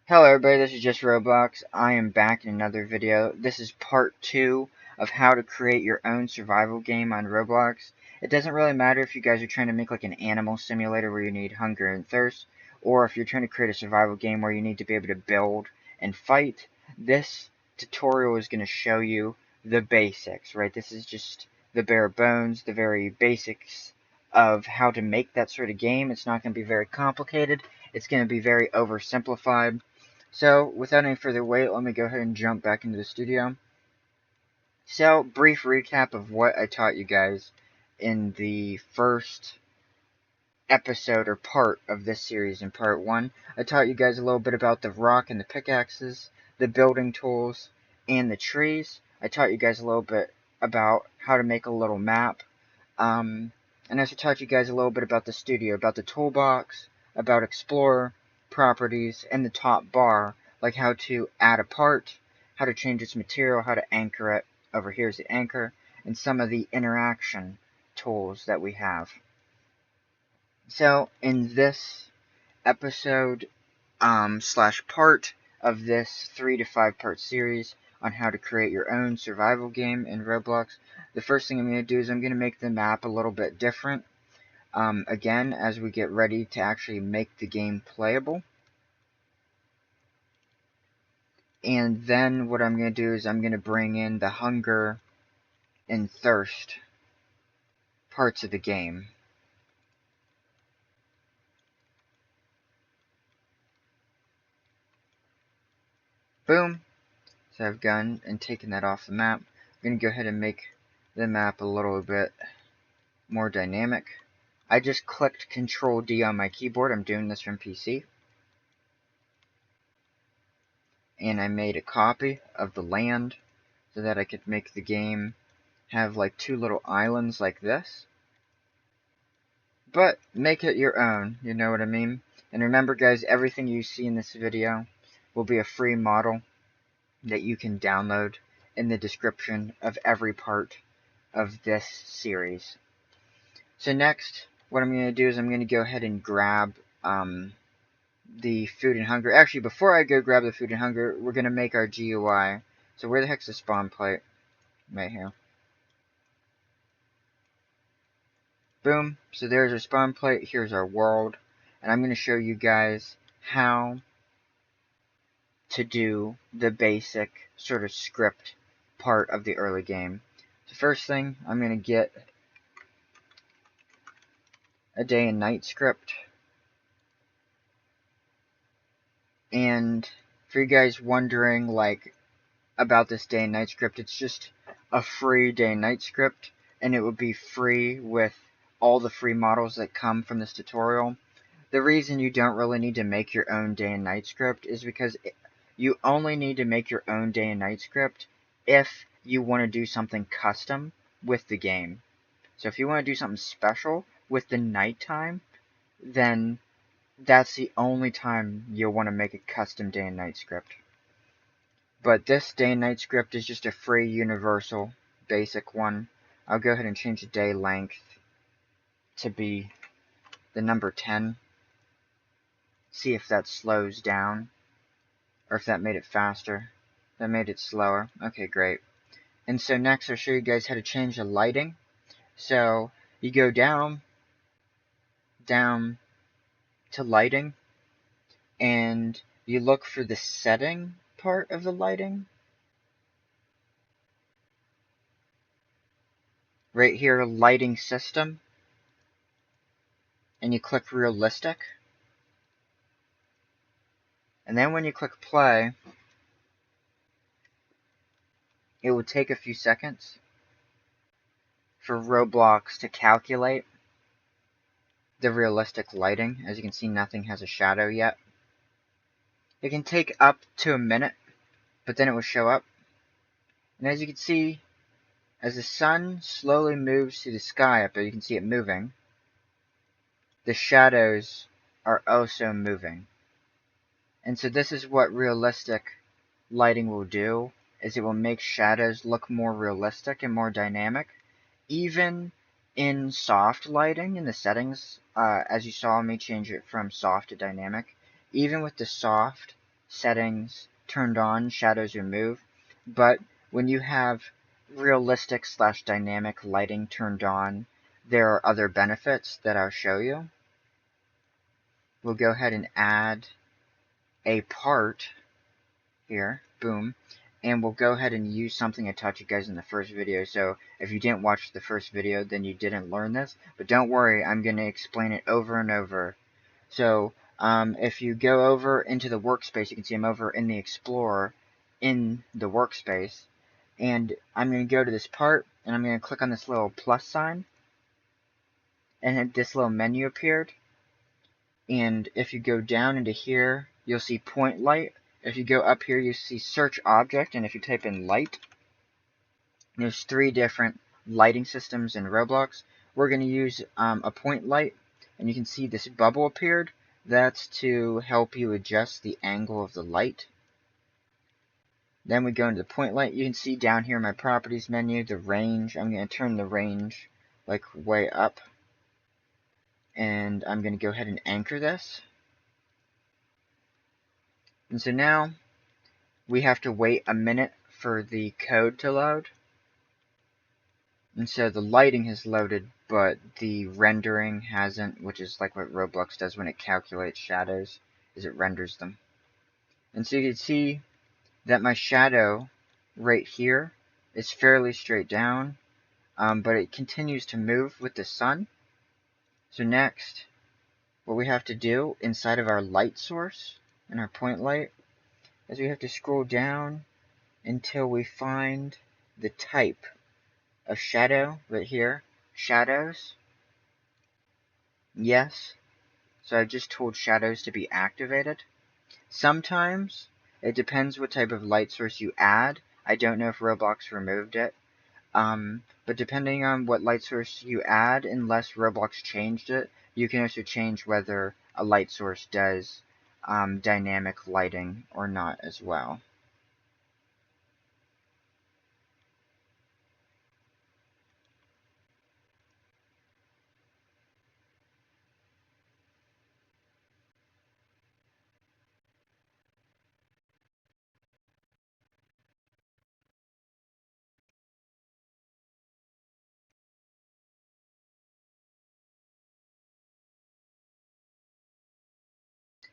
Hello everybody, this is just Roblox. I am back in another video. This is part 2 of how to create your own survival game on Roblox. It doesn't really matter if you guys are trying to make like an animal simulator where you need hunger and thirst, or if you're trying to create a survival game where you need to be able to build and fight. This tutorial is going to show you the basics, right? This is just the bare bones, the very basics of how to make that sort of game. It's not going to be very complicated. It's going to be very oversimplified. So, without any further wait, let me go ahead and jump back into the studio. So, brief recap of what I taught you guys in the first episode or part of this series in part 1. I taught you guys a little bit about the rock and the pickaxes, the building tools, and the trees. I taught you guys a little bit about how to make a little map. And I also taught you guys a little bit about the studio, about the toolbox, about Explorer, properties, and the top bar, like how to add a part, how to change its material, how to anchor it. Over here is the anchor, and some of the interaction tools that we have. So, in this episode, slash part of this 3 to 5 part series on how to create your own survival game in Roblox, the first thing I'm going to do is I'm going to make the map a little bit different. Again, as we get ready to actually make the game playable. And then what I'm going to do is I'm going to bring in the hunger and thirst parts of the game. Boom. So I've gone and taken that off the map. I'm going to go ahead and make the map a little bit more dynamic. I just clicked Control D on my keyboard. I'm doing this from PC. And I made a copy of the land so that I could make the game have like 2 little islands like this. But make it your own, you know what I mean? And remember guys, everything you see in this video will be a free model that you can download in the description of every part of this series. So next, what I'm going to do is I'm going to go ahead and grab the food and hunger. Actually, before I go grab the food and hunger, we're going to make our GUI. So where the heck's the spawn plate? Right here. Boom. So there's our spawn plate. Here's our world. And I'm going to show you guys how to do the basic sort of script part of the early game. So first thing, I'm going to get a day and night script. And for you guys wondering like about this day and night script, it's just a free day and night script, and it would be free with all the free models that come from this tutorial. The reason you don't really need to make your own day and night script is because you only need to make your own day and night script if you want to do something custom with the game. So if you want to do something special with the nighttime, then that's the only time you'll want to make a custom day and night script. But this day and night script is just a free universal basic one. I'll go ahead and change the day length to be the number 10. See if that slows down, or if that made it faster. That made it slower. Okay, great. And so next I'll show you guys how to change the lighting. So you go down to lighting, and you look for the setting part of the lighting. Right here, lighting system. And you click realistic. And then when you click play, it will take a few seconds for Roblox to calculate the realistic lighting. As you can see, nothing has a shadow yet. It can take up to a minute, but then it will show up. And as you can see, as the sun slowly moves through the sky up there, you can see it moving. The shadows are also moving. And so this is what realistic lighting will do, is it will make shadows look more realistic and more dynamic. Even in soft lighting, in the settings, as you saw me change it from soft to dynamic, even with the soft settings turned on, shadows removed. But when you have realistic / dynamic lighting turned on, there are other benefits that I'll show you. We'll go ahead and add a part here, boom, and we'll go ahead and use something I taught you guys in the first video. So if you didn't watch the first video, then you didn't learn this, but don't worry, I'm going to explain it over and over. So if you go over into the workspace, you can see I'm over in the Explorer in the workspace, and I'm going to go to this part, and I'm going to click on this little plus sign, and this little menu appeared. And if you go down into here, you'll see point light. If you go up here, you see search object, and if you type in light, there's 3 different lighting systems in Roblox. We're going to use a point light, and you can see this bubble appeared. That's to help you adjust the angle of the light. Then we go into the point light. You can see down here in my properties menu, the range. I'm going to turn the range like way up. And I'm going to go ahead and anchor this. And so now we have to wait a minute for the code to load. And so the lighting has loaded, but the rendering hasn't, which is like what Roblox does when it calculates shadows, is it renders them. And so you can see that my shadow right here is fairly straight down, but it continues to move with the sun. So next, what we have to do inside of our light source and our point light is we have to scroll down until we find the type of shadow right here, shadows. Yes, so I just told shadows to be activated. Sometimes it depends what type of light source you add. I don't know if Roblox removed it. But depending on what light source you add, unless Roblox changed it, you can also change whether a light source does dynamic lighting or not as well.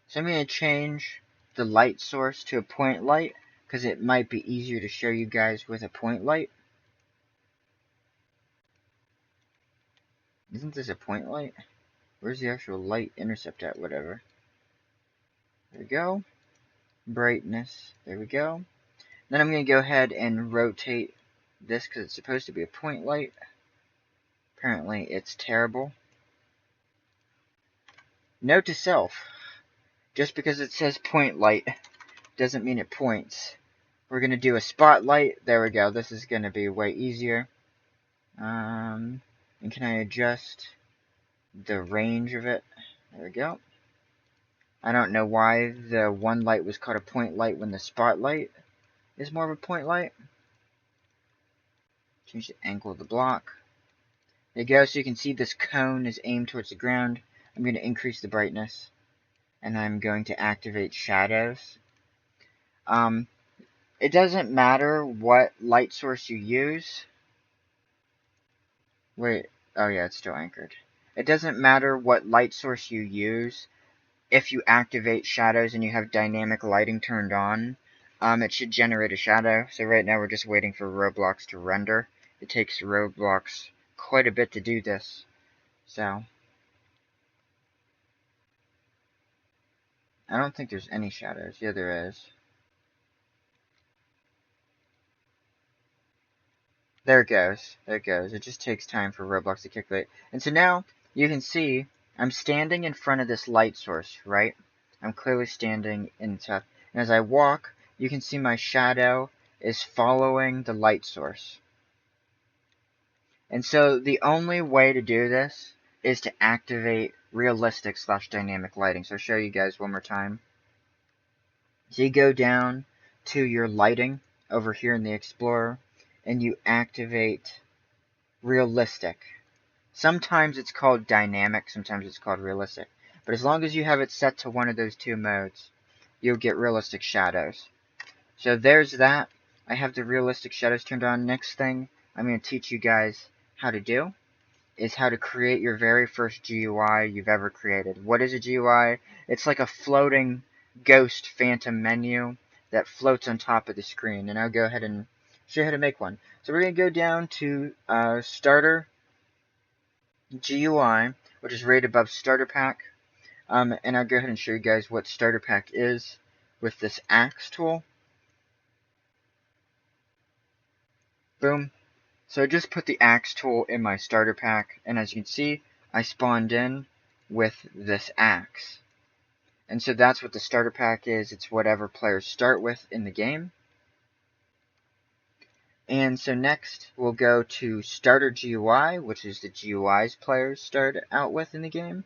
So I'm going to change the light source to a point light, because it might be easier to show you guys with a point light. Isn't this a point light? Where's the actual light intercept at? Whatever. There we go. Brightness. There we go. Then I'm going to go ahead and rotate this because it's supposed to be a point light. Apparently it's terrible. Note to self. Just because it says point light doesn't mean it points. We're going to do a spotlight. There we go. This is going to be way easier. And can I adjust the range of it? There we go. I don't know why the one light was called a point light when the spotlight is more of a point light. Change the angle of the block. There you go. So you can see this cone is aimed towards the ground. I'm going to increase the brightness. And I'm going to activate shadows. It doesn't matter what light source you use. Wait, oh yeah, it's still anchored. It doesn't matter what light source you use. If you activate shadows and you have dynamic lighting turned on, it should generate a shadow. So right now we're just waiting for Roblox to render. It takes Roblox quite a bit to do this. So I don't think there's any shadows. Yeah, there is. There it goes. There it goes. It just takes time for Roblox to calculate. And so now you can see I'm standing in front of this light source, right? I'm clearly standing in top. And as I walk, you can see my shadow is following the light source. And so the only way to do this is to activate realistic / dynamic lighting. So I'll show you guys one more time. So you go down to your lighting over here in the Explorer, and you activate realistic. Sometimes it's called dynamic, sometimes it's called realistic. But as long as you have it set to one of those 2 modes, you'll get realistic shadows. So there's that. I have the realistic shadows turned on. Next thing I'm going to teach you guys how to do is how to create your very first GUI you've ever created. What is a GUI? It's like a floating ghost phantom menu that floats on top of the screen. And I'll go ahead and show you how to make one. So we're going to go down to Starter GUI, which is right above Starter Pack. And I'll go ahead and show you guys what Starter Pack is with this axe tool. Boom. So I just put the axe tool in my starter pack, and as you can see, I spawned in with this axe. And so that's what the starter pack is. It's whatever players start with in the game. And so next, we'll go to Starter GUI, which is the GUIs players start out with in the game.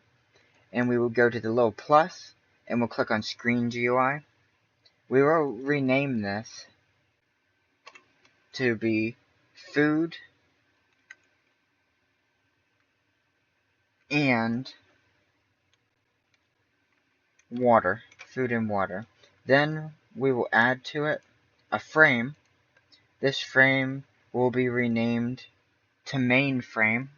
And we will go to the little plus, and we'll click on Screen GUI. We will rename this to be Food and Water. Food and water. Then we will add to it a frame. This frame will be renamed to main frame.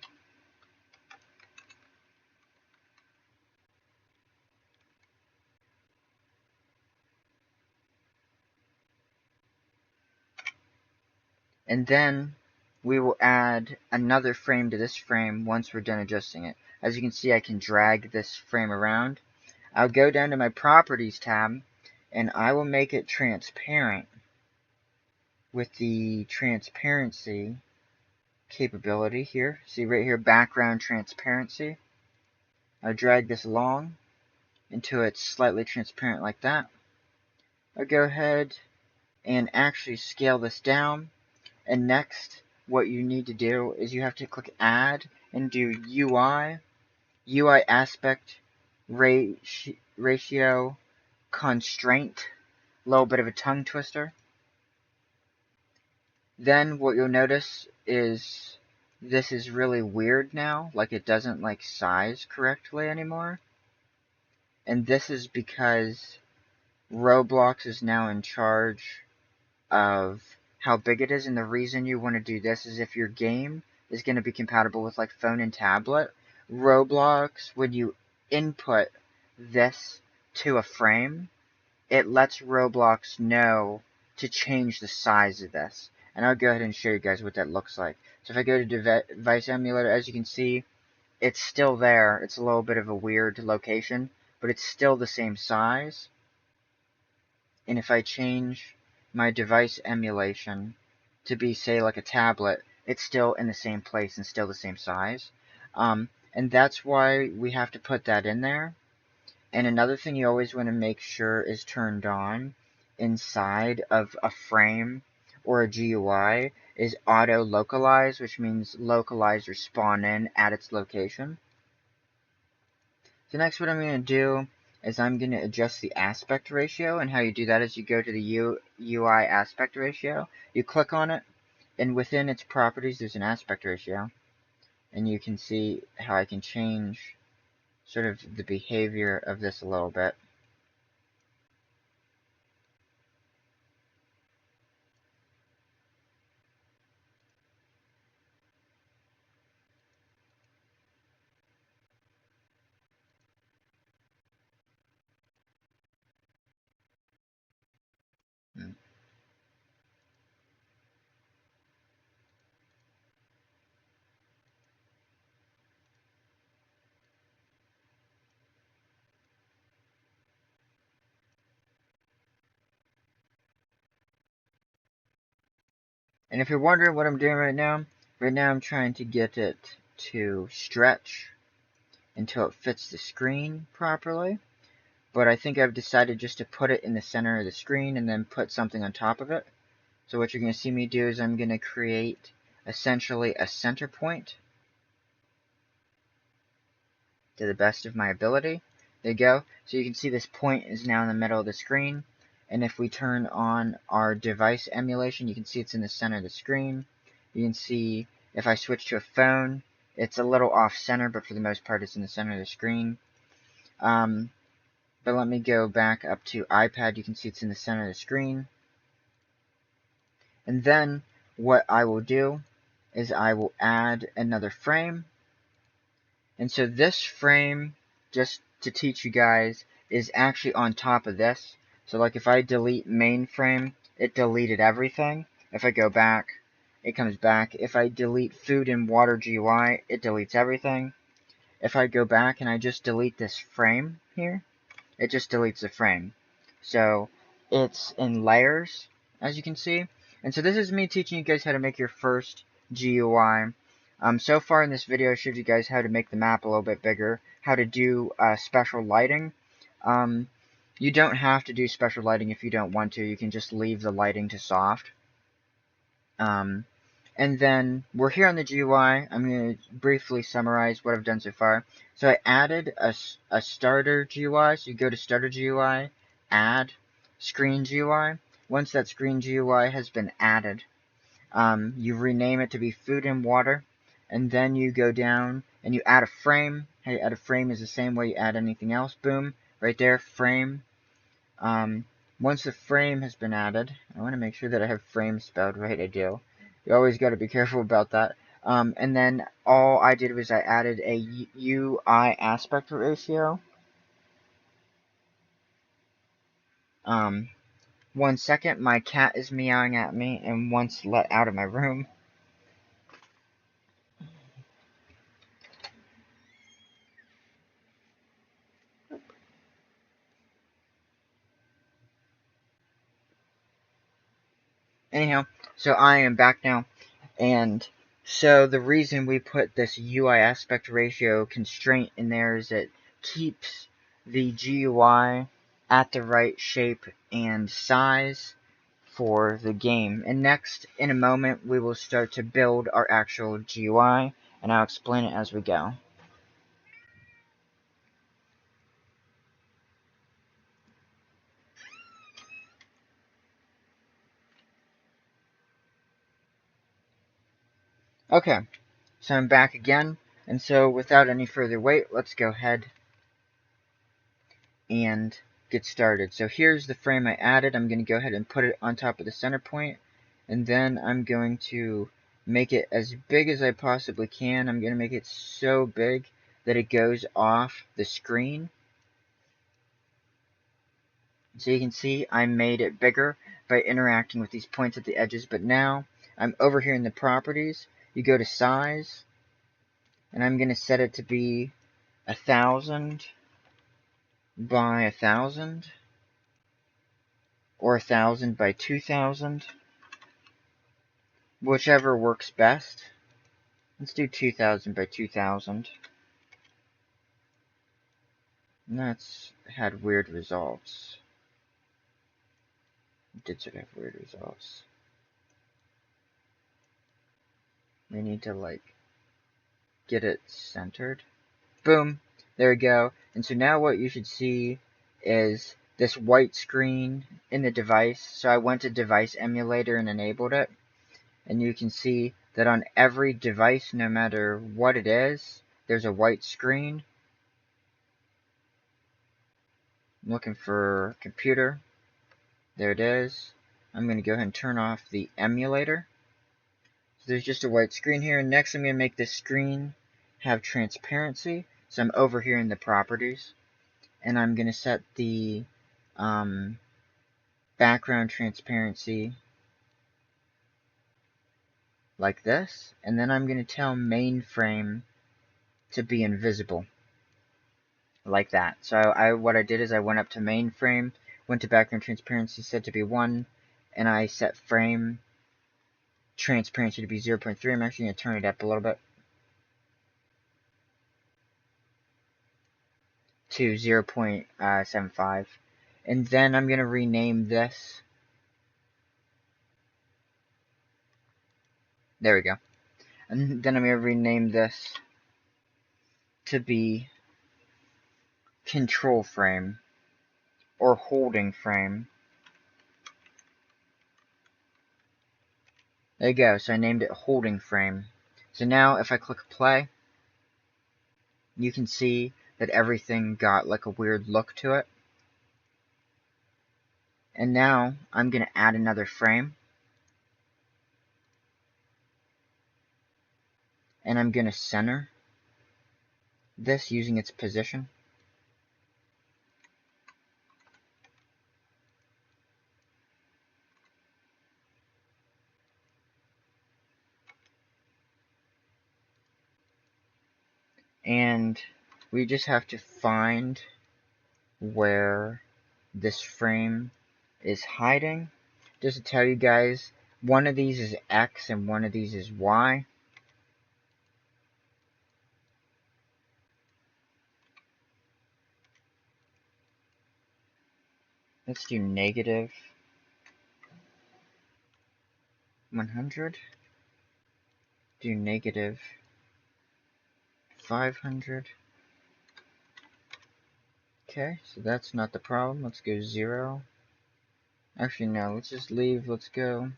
And then we will add another frame to this frame once we're done adjusting it. As you can see, I can drag this frame around. I'll go down to my Properties tab, and I will make it transparent with the transparency capability here. See right here, background transparency. I'll drag this along until it's slightly transparent like that. I'll go ahead and actually scale this down. And next, what you need to do is you have to click Add and do UI Aspect Ratio Constraint. A little bit of a tongue twister. Then what you'll notice is this is really weird now. Like it doesn't like size correctly anymore. And this is because Roblox is now in charge of how big it is, and the reason you want to do this is if your game is going to be compatible with like phone and tablet, Roblox, when you input this to a frame, it lets Roblox know to change the size of this. And I'll go ahead and show you guys what that looks like. So if I go to device emulator, as you can see, it's still there. It's a little bit of a weird location, but it's still the same size. And if I change my device emulation to be, say, like a tablet, it's still in the same place and still the same size. And that's why we have to put that in there. And another thing you always want to make sure is turned on inside of a frame or a GUI is auto localize, which means localize or spawn in at its location. So next what I'm going to do is I'm going to adjust the aspect ratio, and how you do that is you go to the UI aspect ratio, you click on it, and within its properties there's an aspect ratio, and you can see how I can change sort of the behavior of this a little bit. And if you're wondering what I'm doing right now I'm trying to get it to stretch until it fits the screen properly. But I think I've decided just to put it in the center of the screen and then put something on top of it. So what you're going to see me do is I'm going to create essentially a center point to the best of my ability. There you go. So you can see this point is now in the middle of the screen. And if we turn on our device emulation, you can see it's in the center of the screen. You can see if I switch to a phone, it's a little off center, but for the most part it's in the center of the screen. But let me go back up to iPad. You can see it's in the center of the screen. And then what I will do is I will add another frame. And so this frame, just to teach you guys, is actually on top of this. So like if I delete main frame, it deleted everything. If I go back, it comes back. If I delete food and water GUI, it deletes everything. If I go back and I just delete this frame here, it just deletes the frame. So it's in layers, as you can see. And so this is me teaching you guys how to make your first GUI. So far in this video, I showed you guys how to make the map a little bit bigger, how to do special lighting. You don't have to do special lighting if you don't want to. You can just leave the lighting to soft. And then we're here on the GUI. I'm going to briefly summarize what I've done so far. So I added a starter GUI. So you go to starter GUI, add screen GUI. Once that screen GUI has been added, you rename it to be food and water. And then you go down and you add a frame. How you add a frame is the same way you add anything else. Boom, right there, frame. Once the frame has been added, I want to make sure that I have frame spelled right. I do. You always got to be careful about that. And then all I did was I added a UI aspect ratio. 1 second, my cat is meowing at me and wants let out of my room. Anyhow, so I am back now, and so the reason we put this UI aspect ratio constraint in there is it keeps the GUI at the right shape and size for the game. And next, in a moment, we will start to build our actual GUI, and I'll explain it as we go. Okay, so I'm back again, and so without any further wait, let's go ahead and get started. So here's the frame I added. I'm going to go ahead and put it on top of the center point, and then I'm going to make it as big as I possibly can. I'm going to make it so big that it goes off the screen. So you can see I made it bigger by interacting with these points at the edges, but now I'm over here in the properties. You go to size, and I'm going to set it to be 1000 by 1000, or 1000 by 2000, whichever works best. Let's do 2000 by 2000. And that's had weird results. It did sort of have weird results. We need to, like, get it centered. Boom! There we go. And so now what you should see is this white screen in the device. So I went to device emulator and enabled it. And you can see that on every device, no matter what it is, there's a white screen. I'm looking for computer. There it is. I'm going to go ahead and turn off the emulator. So there's just a white screen here. Next, I'm going to make this screen have transparency. So I'm over here in the properties. And I'm going to set the background transparency like this. And then I'm going to tell mainframe to be invisible. Like that. So what I did is I went up to mainframe, went to background transparency, set to be 1, and I set frame transparency to be 0.3. I'm actually going to turn it up a little bit to 0.75. And then I'm going to rename this. There we go. And then I'm going to rename this to be control frame or holding frame. There you go. So I named it holding frame. So now if I click play, you can see that everything got like a weird look to it. And now I'm going to add another frame. And I'm going to center this using its position. And we just have to find where this frame is hiding. Just to tell you guys, one of these is X and one of these is Y. Let's do negative 100. Do negative 500. Okay, so that's not the problem. Let's go 0. Actually, no, let's just leave. Let's go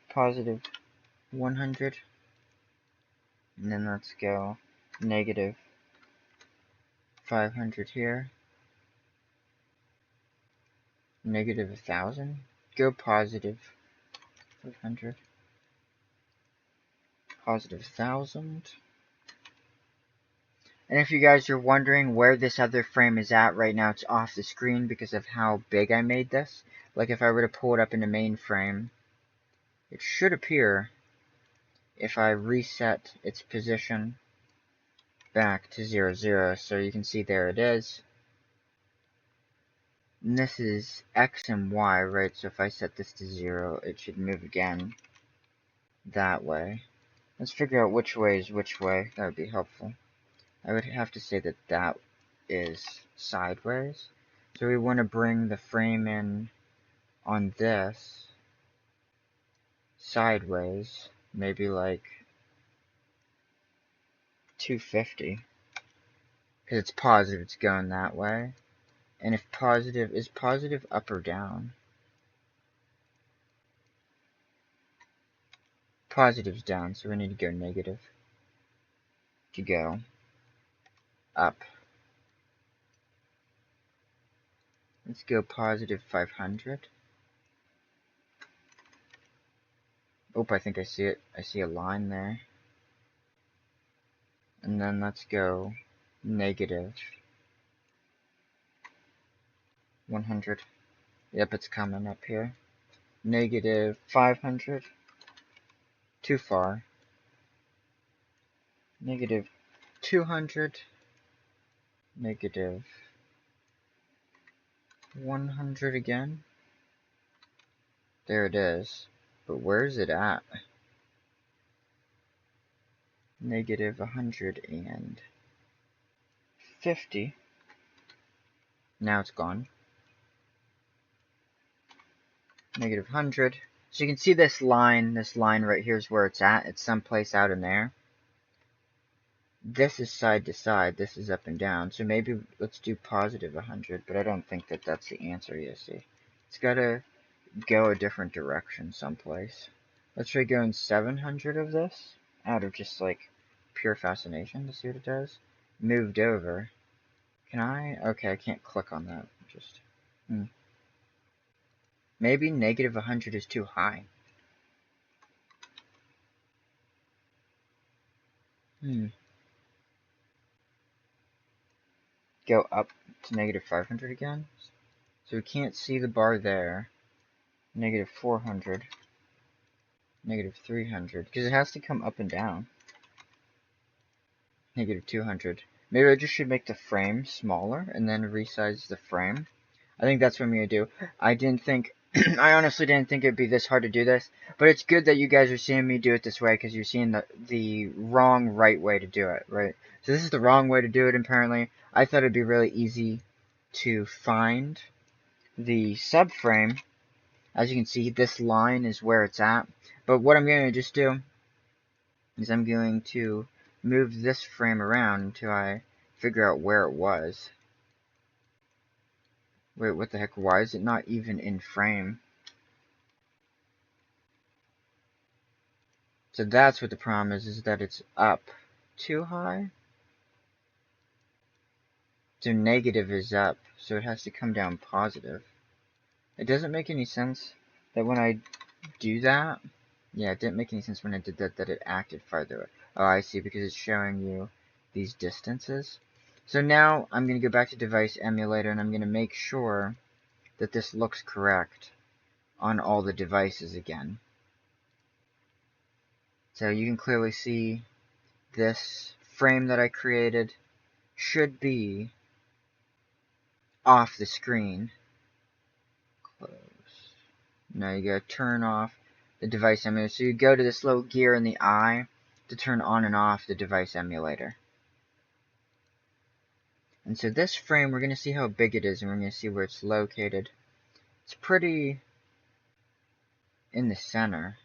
positive 100. And then let's go negative 500 here. Negative 1,000. Go positive 500. Positive 1,000. And if you guys are wondering where this other frame is at right now, it's off the screen because of how big I made this. Like if I were to pull it up in the main frame, it should appear if I reset its position back to 0, 0. So you can see there it is. And this is X and Y, right? So if I set this to 0, it should move again that way. Let's figure out which way is which way. That would be helpful. I would have to say that that is sideways. So we want to bring the frame in on this sideways, maybe like 250. Because it's positive, it's going that way. And if positive, is positive up or down? Positive's down, so we need to go negative to go up. Let's go positive 500. Oh, I think I see it. I see a line there. And then let's go negative 100. Yep, it's coming up here. Negative 500. Too far. Negative 200. Negative 100 again. There it is. But where is it at? Negative 150. Now it's gone. Negative 100. So you can see this line right here is where it's at. It's someplace out in there. This is side to side. This is up and down. So maybe let's do positive 100, but I don't think that that's the answer, you see. It's got to go a different direction someplace. Let's try going 700 of this out of just like pure fascination to see what it does. Moved over. Can I? Okay, I can't click on that. Just maybe negative 100 is too high. Go up to negative 500 again. So we can't see the bar there. Negative 400. Negative 300. Because it has to come up and down. Negative 200. Maybe I just should make the frame smaller and then resize the frame. I think that's what I'm going to do. I didn't think, I honestly didn't think it'd be this hard to do this. But it's good that you guys are seeing me do it this way because you're seeing the wrong right way to do it, right? So this is the wrong way to do it apparently. I thought it'd be really easy to find the subframe. As you can see, this line is where it's at. But what I'm going to just do is I'm going to move this frame around until I figure out where it was. Wait, what the heck? Why is it not even in frame? So that's what the problem is that it's up too high. So negative is up, so it has to come down positive. It doesn't make any sense that when I do that, yeah, it didn't make any sense when I did that it acted farther away. Oh, I see, because it's showing you these distances. So now I'm going to go back to device emulator and I'm going to make sure that this looks correct on all the devices again. So you can clearly see this frame that I created should be off the screen. Close. Now you gotta turn off the device emulator. So you go to this little gear in the eye to turn on and off the device emulator. And so this frame, we're gonna see how big it is and we're gonna see where it's located. It's pretty in the center.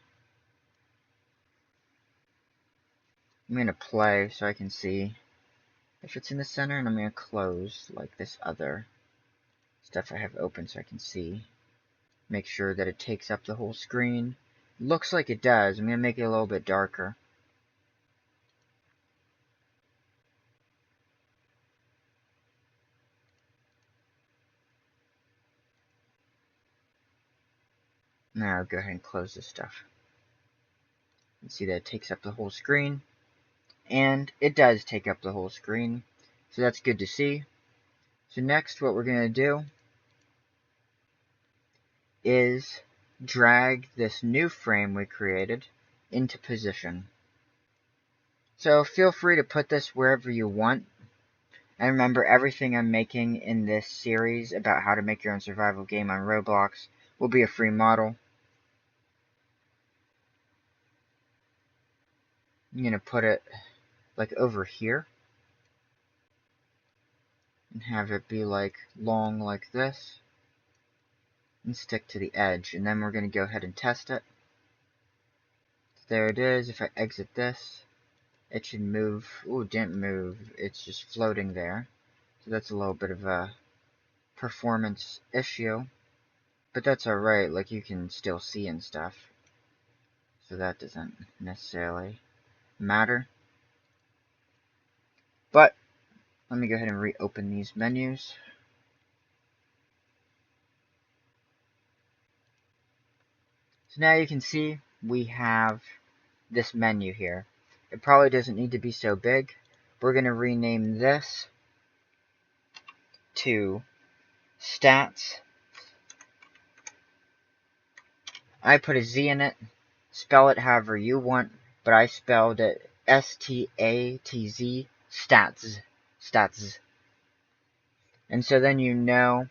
I'm gonna play so I can see if it's in the center, and I'm gonna close like this other stuff I have open so I can see. Make sure that it takes up the whole screen. Looks like it does. I'm going to make it a little bit darker. Now I'll go ahead and close this stuff. You can see that it takes up the whole screen. And it does take up the whole screen. So that's good to see. So next what we're going to do is drag this new frame we created into position. So feel free to put this wherever you want. And remember, everything I'm making in this series about how to make your own survival game on Roblox will be a free model. I'm going to put it like over here and have it be like long like this and stick to the edge, and then we're going to go ahead and test it. So there it is. If I exit this, it should move. Ooh, it didn't move. It's just floating there. So that's a little bit of a performance issue, but that's alright. Like, you can still see and stuff, so that doesn't necessarily matter. But let me go ahead and reopen these menus. So now you can see we have this menu here. It probably doesn't need to be so big. We're going to rename this to Stats. I put a Z in it. Spell it however you want, but I spelled it S-T-A-T-Z, Stats. Stats. And so then you know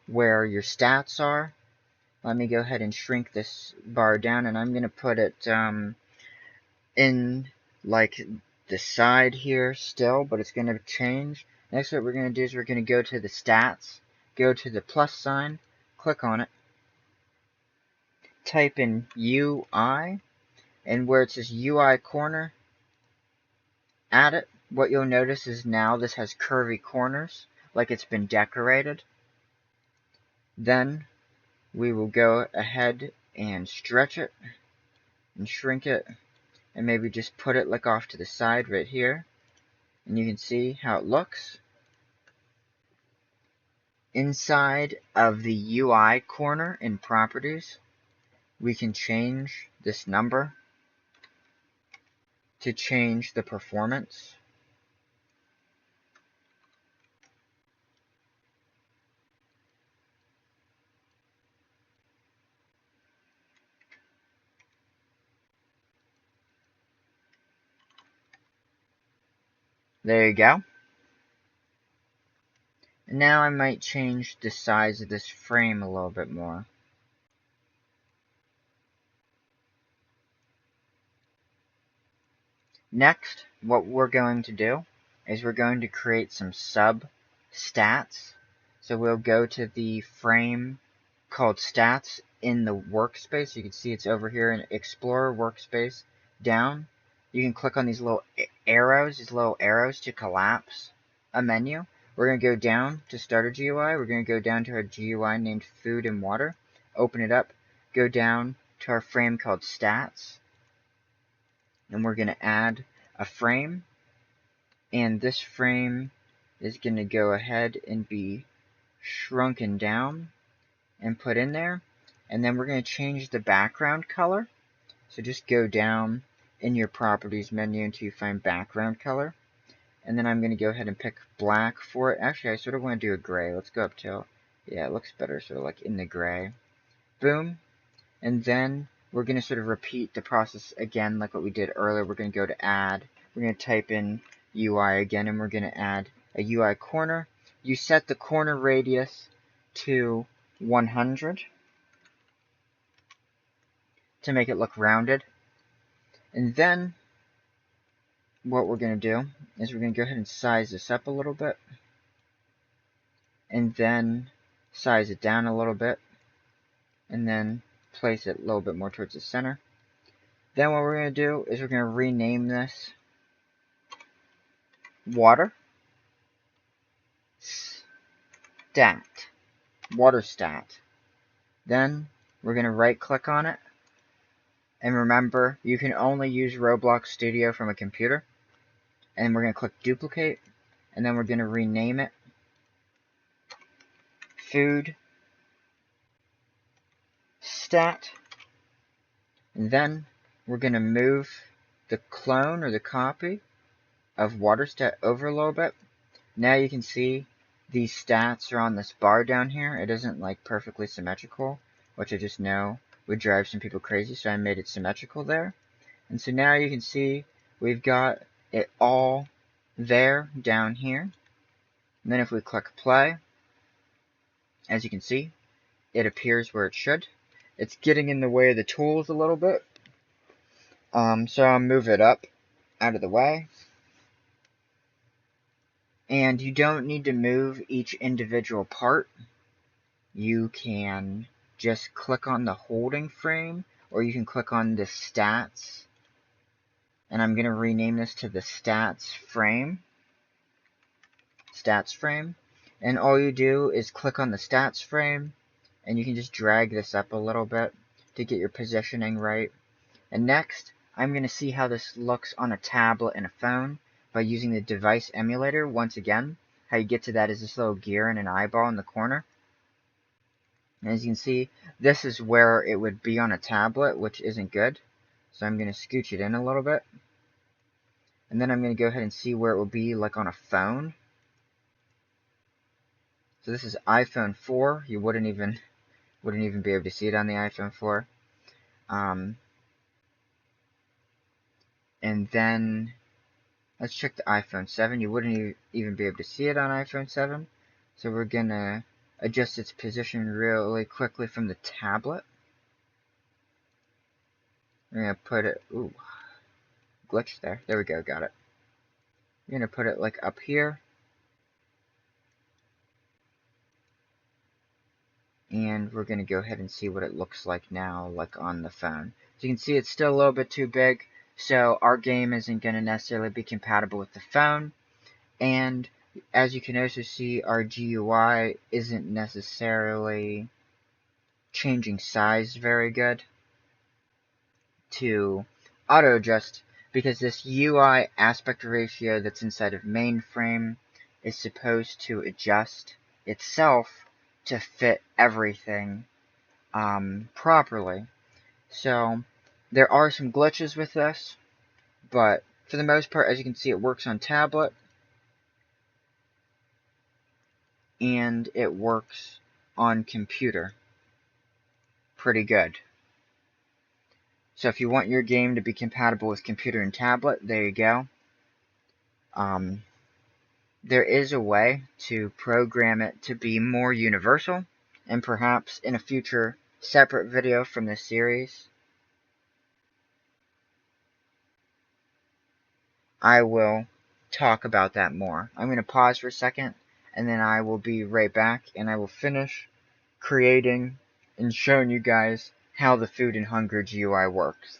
where your stats are. Let me go ahead and shrink this bar down, and I'm going to put it in like the side here still, but it's going to change. Next, what we're going to do is we're going to go to the stats, go to the plus sign, click on it, type in UI, and where it says UI corner, add it. What you'll notice is now this has curvy corners, like it's been decorated. Then we will go ahead and stretch it and shrink it, and maybe just put it like off to the side right here, and you can see how it looks. Inside of the UI corner in properties, we can change this number to change the performance. There you go. And now I might change the size of this frame a little bit more. Next, what we're going to do is we're going to create some sub-stats. So we'll go to the frame called Stats in the workspace. You can see it's over here in Explorer Workspace. Down, you can click on these little arrows to collapse a menu. We're going to go down to Start a GUI. We're going to go down to our GUI named Food and Water. Open it up. Go down to our frame called Stats. And we're going to add a frame, and this frame is going to go ahead and be shrunken down and put in there. And then we're going to change the background color. So just go down in your properties menu until you find background color. And then I'm going to go ahead and pick black for it. Actually, I sort of want to do a gray. Let's go up to, yeah, it looks better sort of like in the gray. Boom. And then we're going to sort of repeat the process again like what we did earlier. We're going to go to add. We're going to type in UI again, and we're going to add a UI corner. You set the corner radius to 100 to make it look rounded. And then what we're going to do is we're going to go ahead and size this up a little bit. And then size it down a little bit. And then place it a little bit more towards the center. Then what we're going to do is we're going to rename this water stat. Water stat. Then we're going to right click on it. And remember, you can only use Roblox Studio from a computer. And we're going to click duplicate. And then we're going to rename it food stat. And then we're going to move the clone or the copy of WaterStat over a little bit. Now you can see these stats are on this bar down here. It isn't like perfectly symmetrical, which I just know would drive some people crazy, so I made it symmetrical there. And so now you can see we've got it all there down here. And then if we click play, as you can see, it appears where it should. It's getting in the way of the tools a little bit. So I'll move it up out of the way. And you don't need to move each individual part. You can just click on the holding frame, or you can click on the stats. And I'm going to rename this to the stats frame. Stats frame. And all you do is click on the stats frame, and you can just drag this up a little bit to get your positioning right. And next, I'm going to see how this looks on a tablet and a phone by using the device emulator. Once again, how you get to that is this little gear and an eyeball in the corner. And as you can see, this is where it would be on a tablet, which isn't good. So I'm going to scooch it in a little bit. And then I'm going to go ahead and see where it will be like on a phone. So this is iPhone 4. You wouldn't even be able to see it on the iPhone 4. And then let's check the iPhone 7. You wouldn't even be able to see it on iPhone 7. So we're going to adjust its position really quickly from the tablet. We're going to put it, ooh, glitch there. There we go, got it. We're going to put it like up here. And we're going to go ahead and see what it looks like now, like on the phone. So you can see it's still a little bit too big. So our game isn't going to necessarily be compatible with the phone. And as you can also see, our GUI isn't necessarily changing size very good to auto adjust, because this UI aspect ratio that's inside of mainframe is supposed to adjust itself to fit everything properly. So there are some glitches with this, but for the most part, as you can see, it works on tablet and it works on computer pretty good. So if you want your game to be compatible with computer and tablet, there you go. There is a way to program it to be more universal, and perhaps in a future separate video from this series, I will talk about that more. I'm going to pause for a second, and then I will be right back, and I will finish creating and showing you guys how the Food and Hunger GUI works.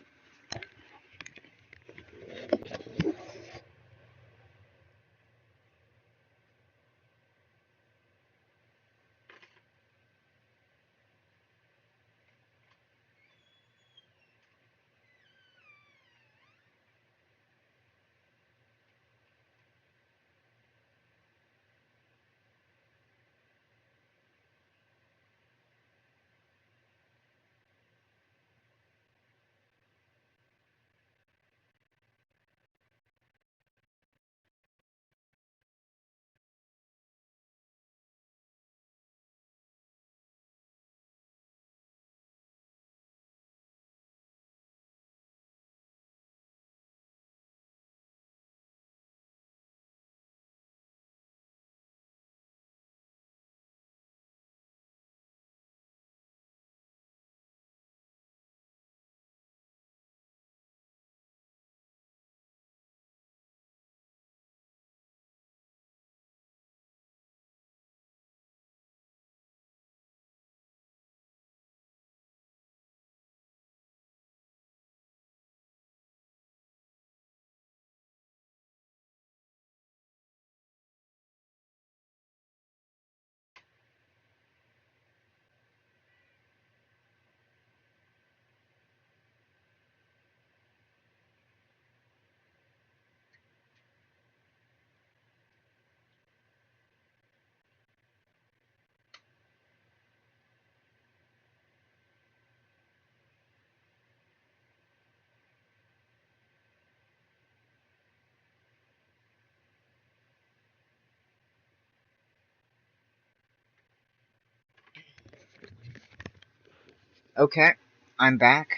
Okay, I'm back,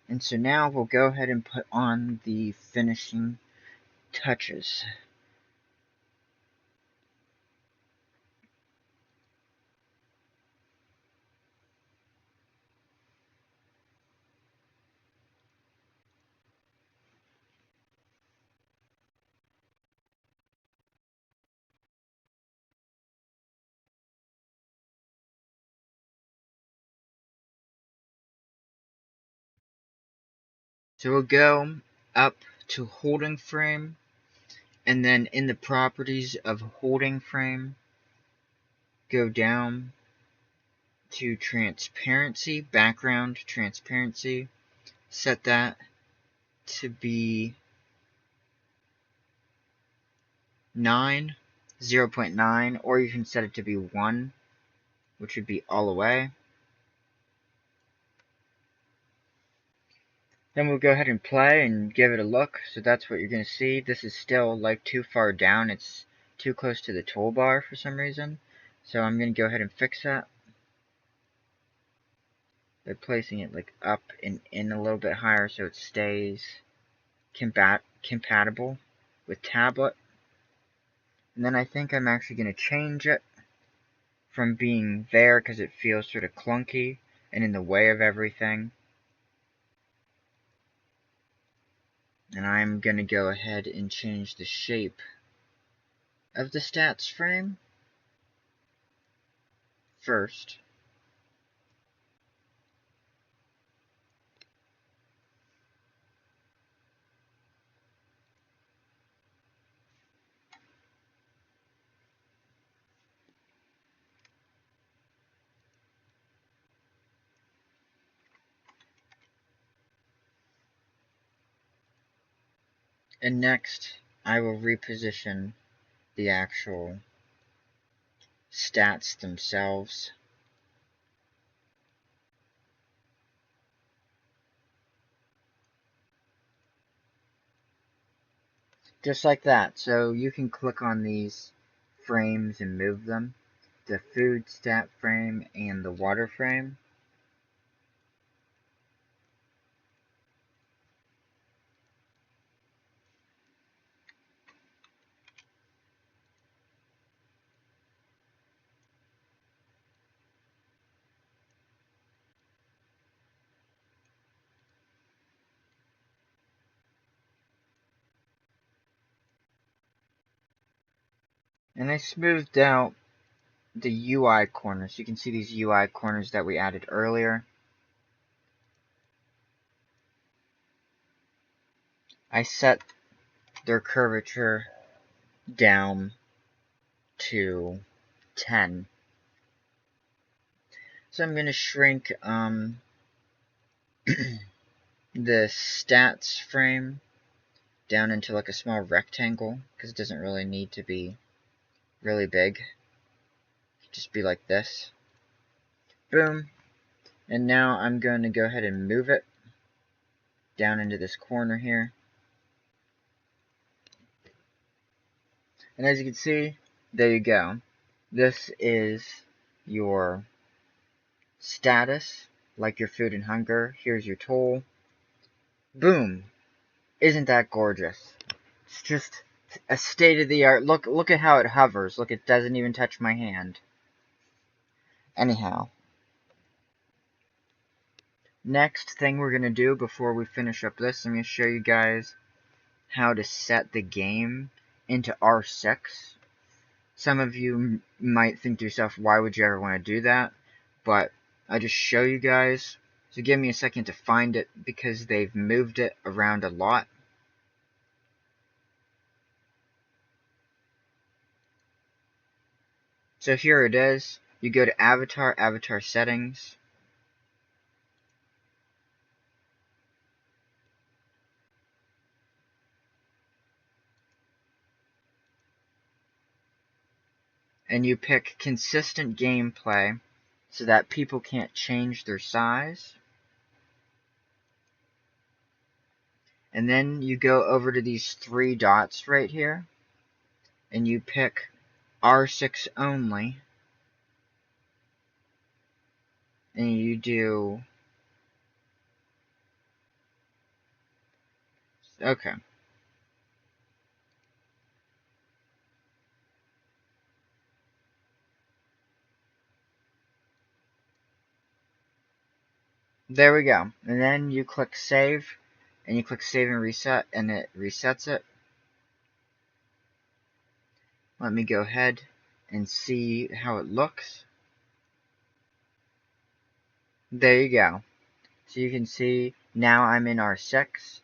and so now we'll go ahead and put on the finishing touches. So we'll go up to holding frame, and then in the properties of holding frame, go down to transparency, background transparency, set that to be 9, 0.9, or you can set it to be 1, which would be all away. Then we'll go ahead and play and give it a look. So that's what you're going to see. This is still like too far down. It's too close to the toolbar for some reason. So I'm going to go ahead and fix that by placing it like up and in a little bit higher so it stays compatible with tablet. And then I think I'm actually going to change it from being there because it feels sort of clunky and in the way of everything. And I'm going to go ahead and change the shape of the stats frame first. And next, I will reposition the actual stats themselves. Just like that. So you can click on these frames and move them. The food stat frame and the water frame. And I smoothed out the UI corners. You can see these UI corners that we added earlier. I set their curvature down to 10. So I'm going to shrink the stats frame down into like a small rectangle because it doesn't really need to be really big. Just be like this. Boom. And now I'm going to go ahead and move it down into this corner here. And as you can see, there you go. This is your status, like your food and hunger. Here's your tool. Boom. Isn't that gorgeous? It's just a state-of-the-art. Look at how it hovers. Look, it doesn't even touch my hand. Anyhow. Next thing we're going to do before we finish up this, I'm going to show you guys how to set the game into R6. Some of you might think to yourself, why would you ever want to do that? But I just show you guys. So give me a second to find it because they've moved it around a lot. So here it is. You go to Avatar, Avatar Settings. And you pick Consistent Gameplay so that people can't change their size. And then you go over to these 3 dots right here. And you pick R6 only. And you do Okay. There we go. And then you click save, and you click save and reset, and it resets it. Let me go ahead and see how it looks. There you go. So you can see now I'm in R6.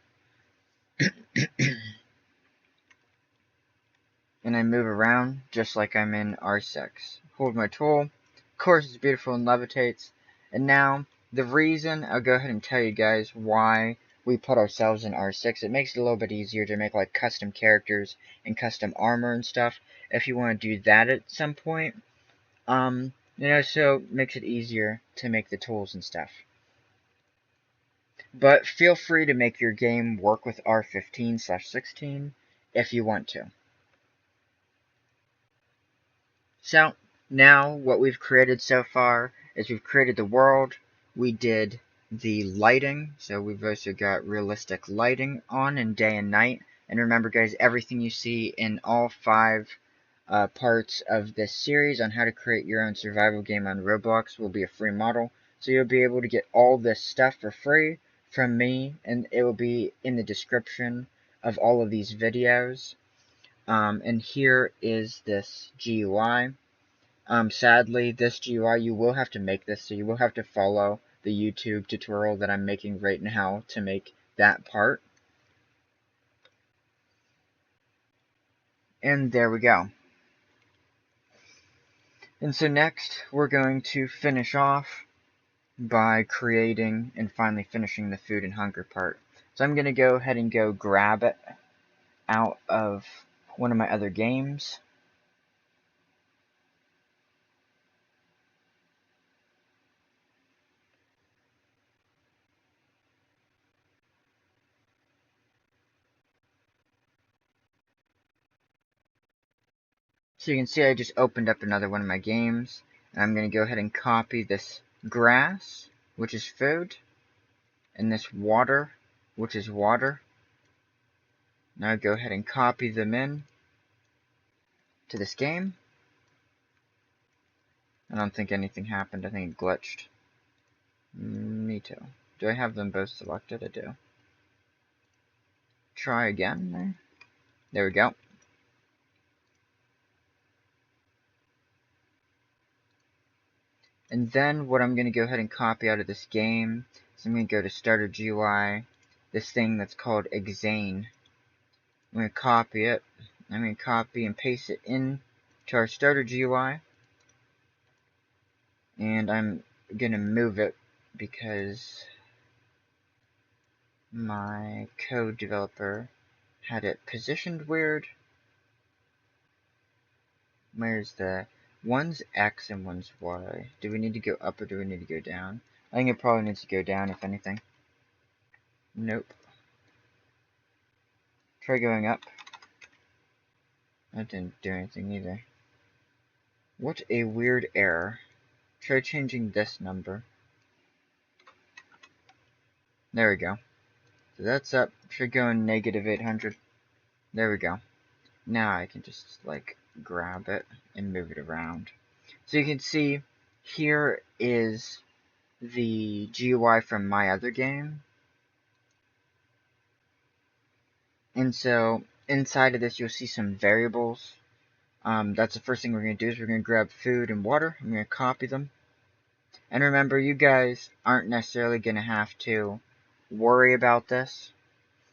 And I move around just like I'm in R6. Hold my tool. Of course, it's beautiful and levitates. And now, the reason, I'll go ahead and tell you guys why we put ourselves in R6. It makes it a little bit easier to make like custom characters and custom armor and stuff. If you want to do that at some point, so it makes it easier to make the tools and stuff. But feel free to make your game work with R15/16 if you want to. So, now what we've created so far is we've created the world, we did the lighting, so we've also got realistic lighting on in day and night. And remember guys, everything you see in all 5 parts of this series on how to create your own survival game on Roblox will be a free model. So you'll be able to get all this stuff for free from me, and it will be in the description of all of these videos. And here is this GUI. Sadly, this GUI, you will have to make this, so you will have to follow the YouTube tutorial that I'm making right now to make that part. And there we go. And so next, we're going to finish off by creating and finally finishing the food and hunger part. So I'm going to go ahead and go grab it out of one of my other games. So you can see I just opened up another one of my games. And I'm going to go ahead and copy this grass, which is food, and this water, which is water. Now go ahead and copy them in to this game. I don't think anything happened. I think it glitched. Me too. Do I have them both selected? I do. Try again. There we go. And then what I'm going to go ahead and copy out of this game is I'm going to go to Starter GUI, this thing that's called Exane. I'm going to copy it. I'm going to copy and paste it in to our Starter GUI. And I'm going to move it because my code developer had it positioned weird. Where's the... One's X and one's Y. Do we need to go up or do we need to go down? I think it probably needs to go down, if anything. Nope. Try going up. That didn't do anything either. What a weird error. Try changing this number. There we go. So that's up. Should go in -800. There we go. Now I can just, like, grab it and move it around. So you can see, here is the GUI from my other game. And so, inside of this, you'll see some variables. That's the first thing we're going to do is we're going to grab food and water. I'm going to copy them. And remember, you guys aren't necessarily going to have to worry about this.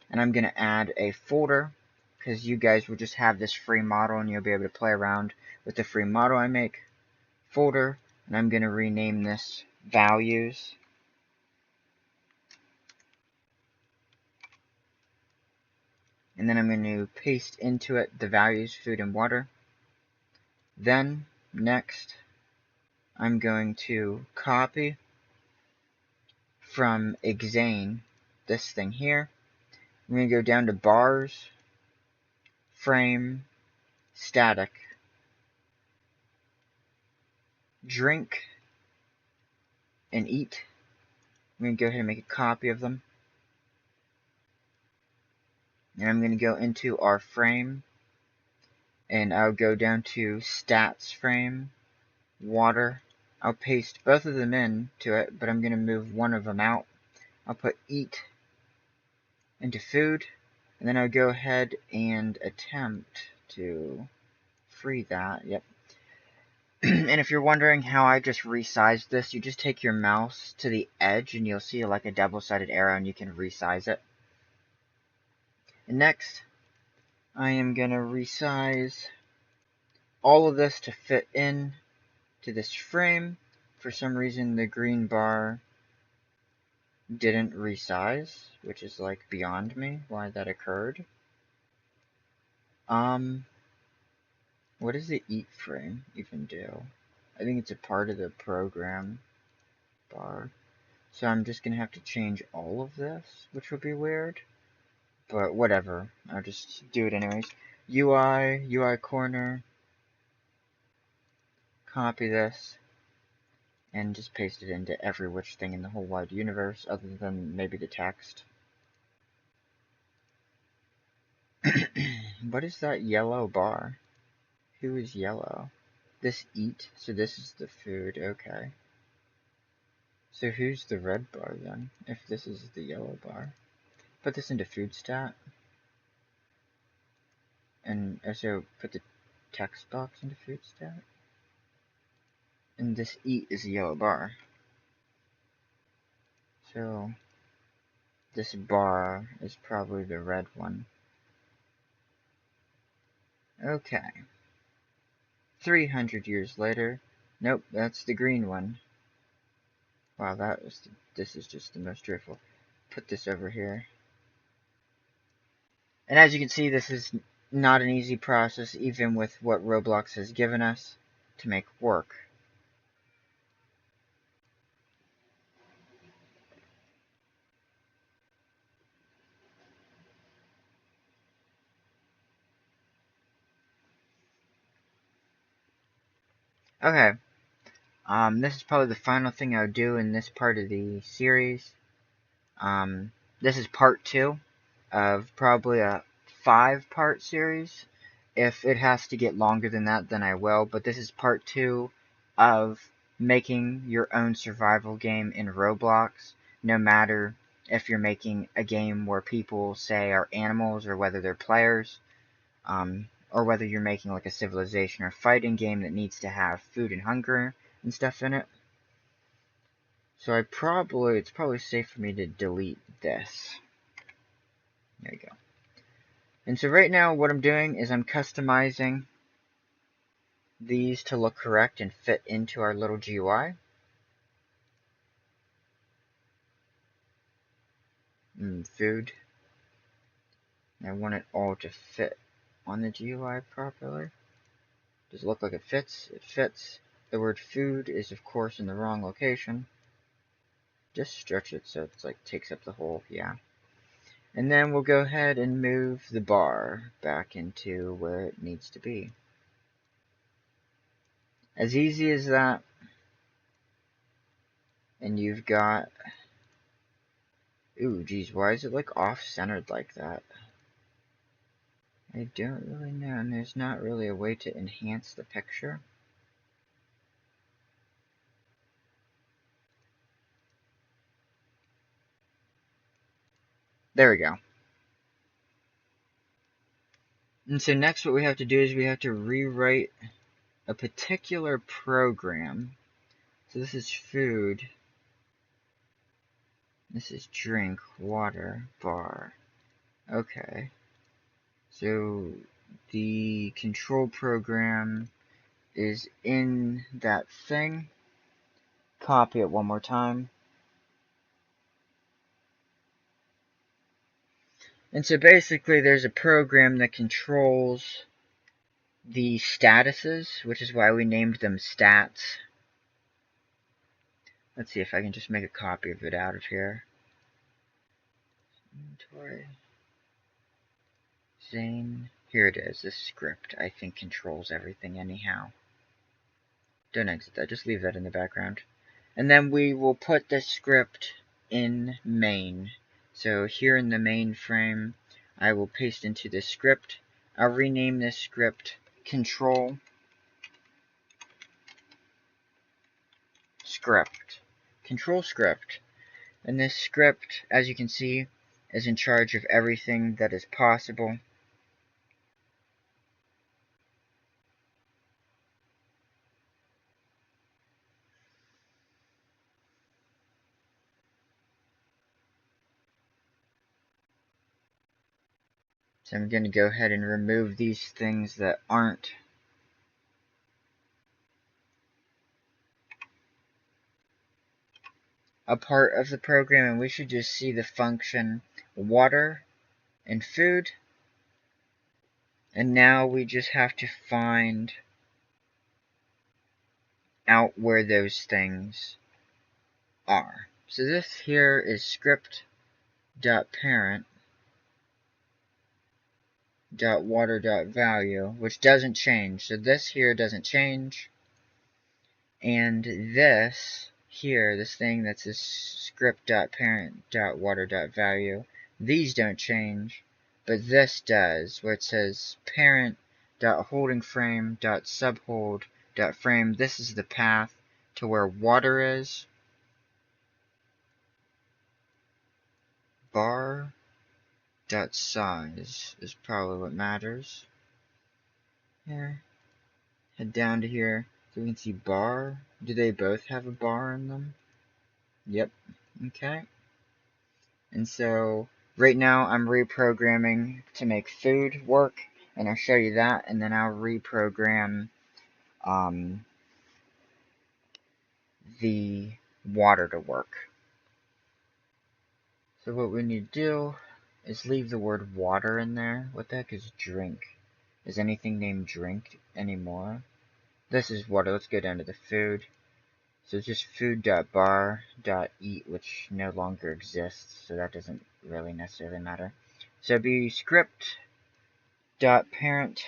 And I'm going to add a folder, because you guys will just have this free model and you'll be able to play around with the free model I make. Folder, and I'm going to rename this values. And then I'm going to paste into it the values, food and water. Then, next, I'm going to copy from Exane this thing here. I'm going to go down to bars, frame, static, drink, and eat. I'm going to go ahead and make a copy of them. And I'm going to go into our frame, and I'll go down to stats frame, water. I'll paste both of them in to it, but I'm going to move one of them out. I'll put eat into food, and then I'll go ahead and attempt to free that. Yep. And if you're wondering how I just resized this, you just take your mouse to the edge and you'll see like a double-sided arrow and you can resize it. And next, I am going to resize all of this to fit in to this frame. For some reason, the green bar didn't resize, which is like beyond me why that occurred. What does the eat frame even do? I think it's a part of the program bar. So I'm just going to have to change all of this, which would be weird. But whatever, I'll just do it anyways. UI corner, copy this, and just paste it into every which thing in the whole wide universe, other than maybe the text. What is that yellow bar? Who is yellow? This eat, so this is the food, okay. So who's the red bar then, if this is the yellow bar? Put this into food stat. And also put the text box into food stat. And this eat is a yellow bar. So this bar is probably the red one. Okay. 300 years later. Nope, that's the green one. Wow, this is just the most dreadful. Put this over here. And as you can see, this is not an easy process, even with what Roblox has given us to make work. Okay. This is probably the final thing I would do in this part of the series. This is part 2 of probably a 5-part series. If it has to get longer than that, then I will. But this is part 2 of making your own survival game in Roblox. No matter if you're making a game where people, say, are animals or whether they're players. Or whether you're making like a civilization or fighting game that needs to have food and hunger and stuff in it. So it's probably safe for me to delete this. There you go. And so right now what I'm doing is I'm customizing these to look correct and fit into our little GUI. Food. I want it all to fit on the GUI properly. Does it look like it fits? It fits. The word food is of course in the wrong location. Just stretch it so it's like takes up the whole, yeah. And then we'll go ahead and move the bar back into where it needs to be. As easy as that. And you've got, ooh, geez, why is it like off-centered like that? I don't really know, and there's not really a way to enhance the picture. There we go. And so next what we have to do is we have to rewrite a particular program. So this is food. This is drink, water, bar. Okay. So the control program is in that thing. Copy it one more time. And so basically there's a program that controls the statuses, which is why we named them stats. Let's see if I can just make a copy of it out of here. Inventory. Zane. Here it is. This script, I think, controls everything anyhow. Don't exit that. Just leave that in the background. And then we will put the script in main. So here in the main frame, I will paste into this script. I'll rename this script control script. Control script. And this script, as you can see, is in charge of everything that is possible. So I'm going to go ahead and remove these things that aren't a part of the program, and we should just see the function water and food. And now we just have to find out where those things are. So this here is script.parent.water.value, which doesn't change. So this here doesn't change. And this here, this thing that says script.parent.water.value, these don't change, but this does, where it says parent.holdingFrame.subhold.frame. This is the path to where water is. Bar.size is probably what matters. Here, head down to here so we can see bar. Do they both have a bar in them? Yep. Okay. And so right now I'm reprogramming to make food work, and I'll show you that, and then I'll reprogram the water to work. So what we need to do is leave the word water in there. What the heck is drink? Is anything named drink anymore? This is water. Let's go down to the food. So it's just food.bar.eat, which no longer exists, so that doesn't really necessarily matter. So it'd be script.parent,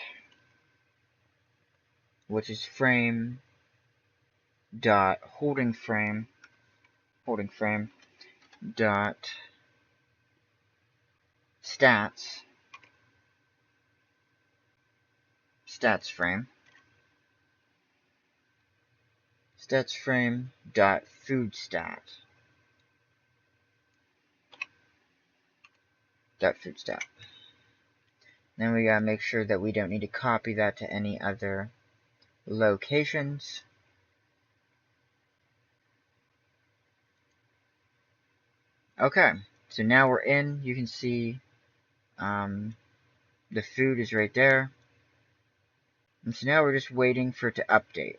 which is frame.holdingFrame, dot statsFrame dot foodstat. Then we gotta make sure that we don't need to copy that to any other locations. Okay, so now we're in. You can see the food is right there. And so now we're just waiting for it to update.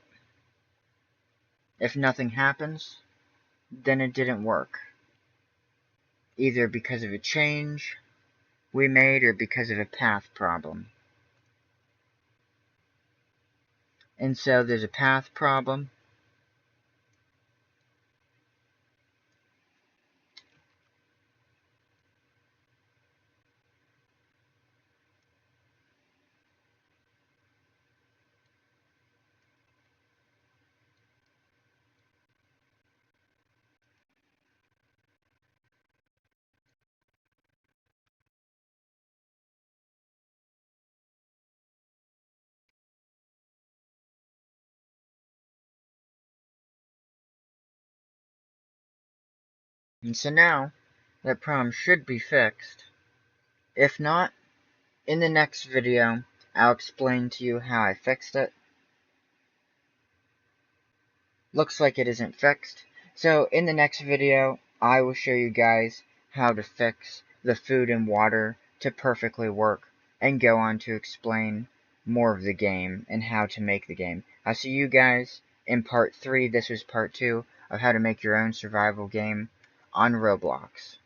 If nothing happens, then it didn't work. Either because of a change we made or because of a path problem. And so there's a path problem. And so now that problem should be fixed. If not, in the next video, I'll explain to you how I fixed it. Looks like it isn't fixed. So in the next video, I will show you guys how to fix the food and water to perfectly work, and go on to explain more of the game and how to make the game. I'll see you guys in part 3. This was part 2 of how to make your own survival game on Roblox.